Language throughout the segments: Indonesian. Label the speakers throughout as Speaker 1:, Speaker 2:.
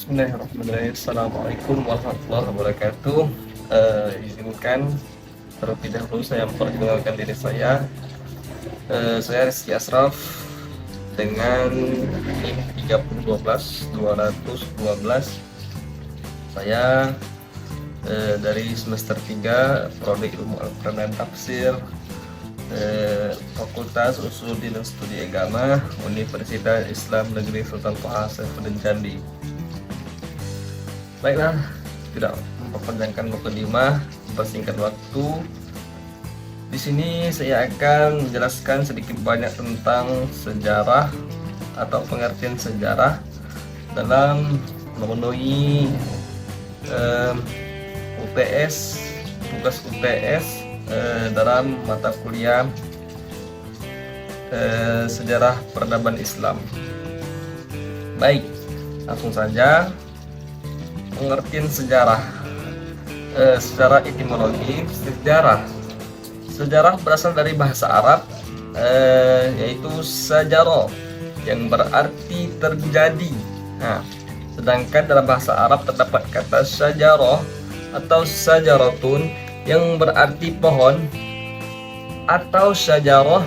Speaker 1: Bismillahirrahmanirrahim. Assalamualaikum warahmatullahi wabarakatuh. Izinkan terlebih dahulu saya memperkenalkan diri saya. Saya Rizky Asraf dengan NIM 3012212. Saya dari semester 3 Prodi Ilmu Al-Quran dan Tafsir, Fakultas Usuluddin dan Studi Agama, Universitas Islam Negeri Sultan Toha Saifuddin Jambi. Baiklah, tidak memperpanjangkan mukadimah, mempersingkat waktu. Di sini saya akan menjelaskan sedikit banyak tentang sejarah atau pengertian sejarah dalam memenuhi UTS, tugas UTS dalam mata kuliah sejarah peradaban Islam. Baik, langsung saja. Pengertian sejarah. Secara etimologi, sejarah berasal dari bahasa Arab, yaitu sajaro, yang berarti terjadi. Nah, sedangkan dalam bahasa Arab terdapat kata sajaroh atau sajaratun yang berarti pohon, atau sajaroh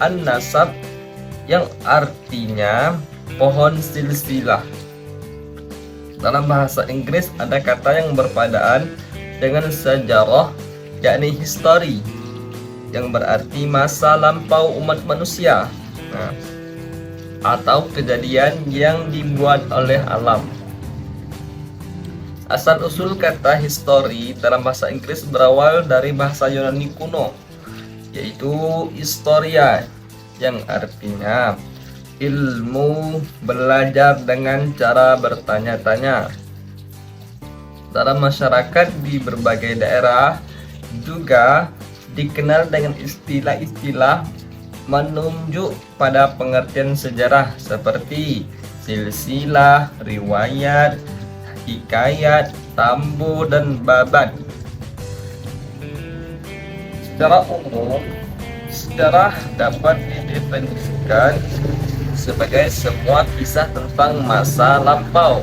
Speaker 1: an-nasab yang artinya pohon silsilah. Dalam bahasa Inggris ada kata yang berpadaan dengan sejarah, yakni history, yang berarti masa lampau umat manusia, atau kejadian yang dibuat oleh alam. Asal-usul kata history dalam bahasa Inggris berawal dari bahasa Yunani kuno, yaitu historia, yang artinya ilmu belajar dengan cara bertanya-tanya. Dalam masyarakat di berbagai daerah juga dikenal dengan istilah-istilah menunjuk pada pengertian sejarah seperti silsilah, riwayat, hikayat, tambu, dan babat. Secara umum, sejarah dapat didefinisikan sebagai semua kisah tentang masa lampau.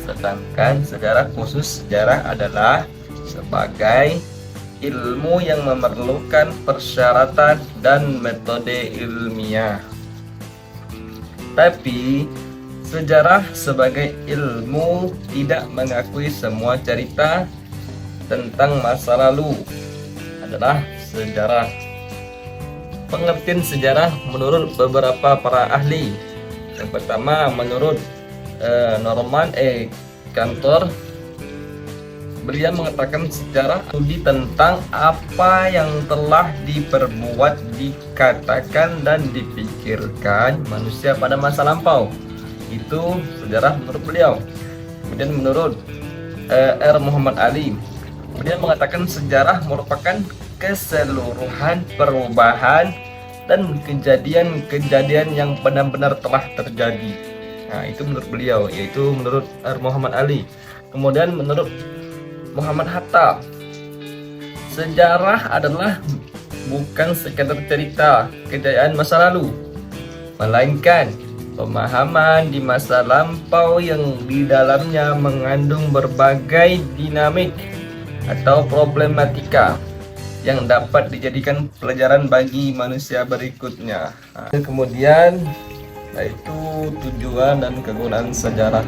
Speaker 1: Sedangkan sejarah khusus sejarah adalah sebagai ilmu yang memerlukan persyaratan dan metode ilmiah. Tapi sejarah sebagai ilmu tidak mengakui semua cerita tentang masa lalu adalah sejarah. Pengertian sejarah menurut beberapa para ahli. Yang pertama, menurut Norman Cantor, beliau mengatakan sejarah studi tentang apa yang telah diperbuat, dikatakan, dan dipikirkan manusia pada masa lampau. Itu sejarah menurut beliau. Kemudian menurut R. Muhammad Ali, beliau mengatakan sejarah merupakan keseluruhan perubahan dan kejadian-kejadian yang benar-benar telah terjadi. Itu menurut beliau, yaitu menurut R. Muhammad Ali. Kemudian menurut Muhammad Hatta, sejarah adalah bukan sekadar cerita kejayaan masa lalu, melainkan pemahaman di masa lampau yang di dalamnya mengandung berbagai dinamik atau problematika yang dapat dijadikan pelajaran bagi manusia berikutnya. Kemudian yaitu tujuan dan kegunaan sejarah.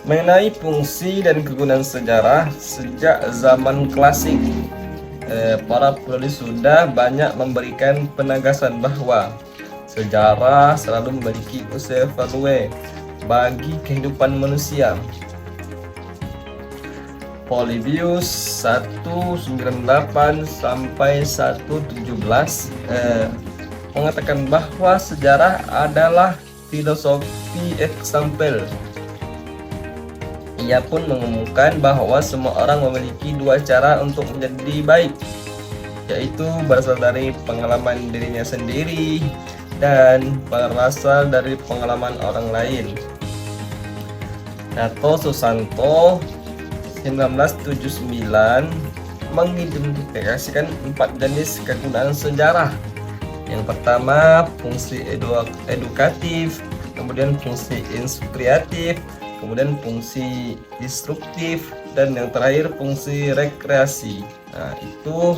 Speaker 1: Mengenai fungsi dan kegunaan sejarah, sejak zaman klasik, para penulis sudah banyak memberikan penegasan bahwa sejarah selalu memiliki unsur value bagi kehidupan manusia. Polybius 198 sampai 117 mengatakan bahwa sejarah adalah filosofi eksampel. Ia pun mengumumkan bahwa semua orang memiliki dua cara untuk menjadi baik, yaitu berasal dari pengalaman dirinya sendiri dan berasal dari pengalaman orang lain. Nato Susanto 1979 mengidentifikasikan 4 jenis kegunaan sejarah. Yang pertama, fungsi edukatif, kemudian fungsi inspiratif, kemudian fungsi instruktif, dan yang terakhir fungsi rekreasi. Nah, itu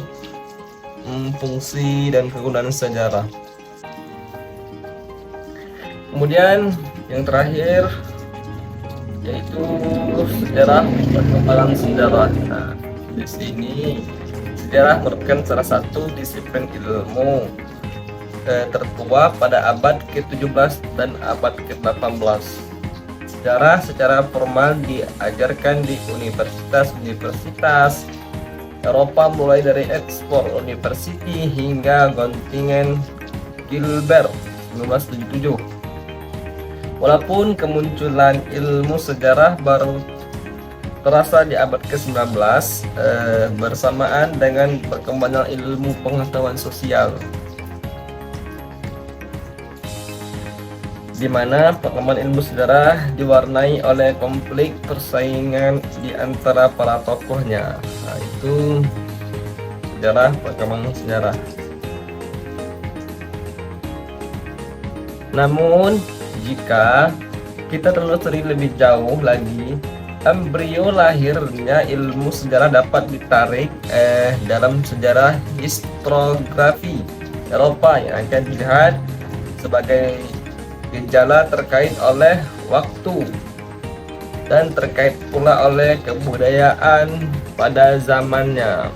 Speaker 1: fungsi dan kegunaan sejarah. Kemudian yang terakhir yaitu sejarah, perkembangan sejarah. Nah, di sini sejarah merupakan salah satu disiplin ilmu tertua pada abad ke-17 dan abad ke-18. Sejarah secara formal diajarkan di universitas-universitas Eropa, mulai dari Oxford University hingga Göttingen Gilbert 1977. Walaupun kemunculan ilmu sejarah baru terasa di abad ke-19 bersamaan dengan perkembangan ilmu pengetahuan sosial, di mana perkembangan ilmu sejarah diwarnai oleh konflik persaingan di antara para tokohnya. Nah, itu sejarah, perkembangan sejarah. Namun jika kita telusuri lebih jauh lagi, embrio lahirnya ilmu sejarah dapat ditarik dalam sejarah historiografi Eropa yang akan dilihat sebagai gejala terkait oleh waktu dan terkait pula oleh kebudayaan pada zamannya.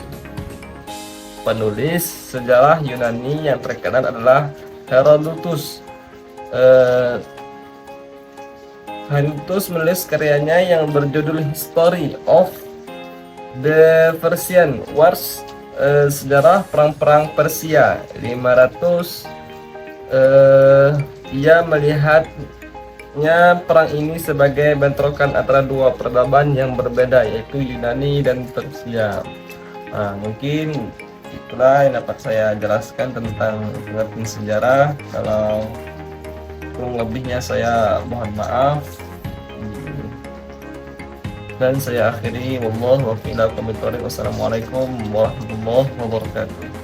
Speaker 1: Penulis sejarah Yunani yang terkenal adalah Herodotus. Herodotus menulis karyanya yang berjudul History of the Persian Wars, sejarah perang-perang Persia 500. Ia melihatnya perang ini sebagai bentrokan antara dua peradaban yang berbeda, yaitu Yunani dan Persia. Nah, mungkin itulah yang dapat saya jelaskan tentang pengertian sejarah. Kalau kurang lebihnya saya mohon maaf. Dan saya akhiri, wassalamualaikum warahmatullahi wabarakatuh.